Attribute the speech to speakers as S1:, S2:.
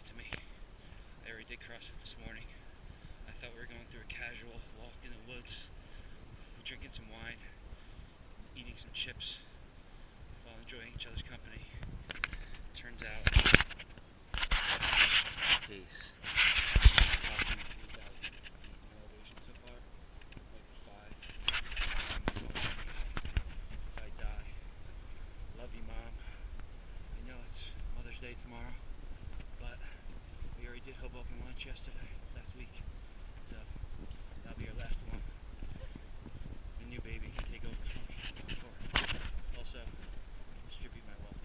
S1: get to me. I already did CrossFit this morning. I thought we were going through a casual walk in the woods, drinking some wine, eating some chips, while enjoying each other's company. Turns out, peace. Approximately 3,000 feet in elevation so far, like 5. If I die, love you, Mom. I know it's Mother's Day tomorrow, but we already did Hoboken lunch last week, so that'll be our last one. The new baby can take over for me going forward. Also, distribute my wealth.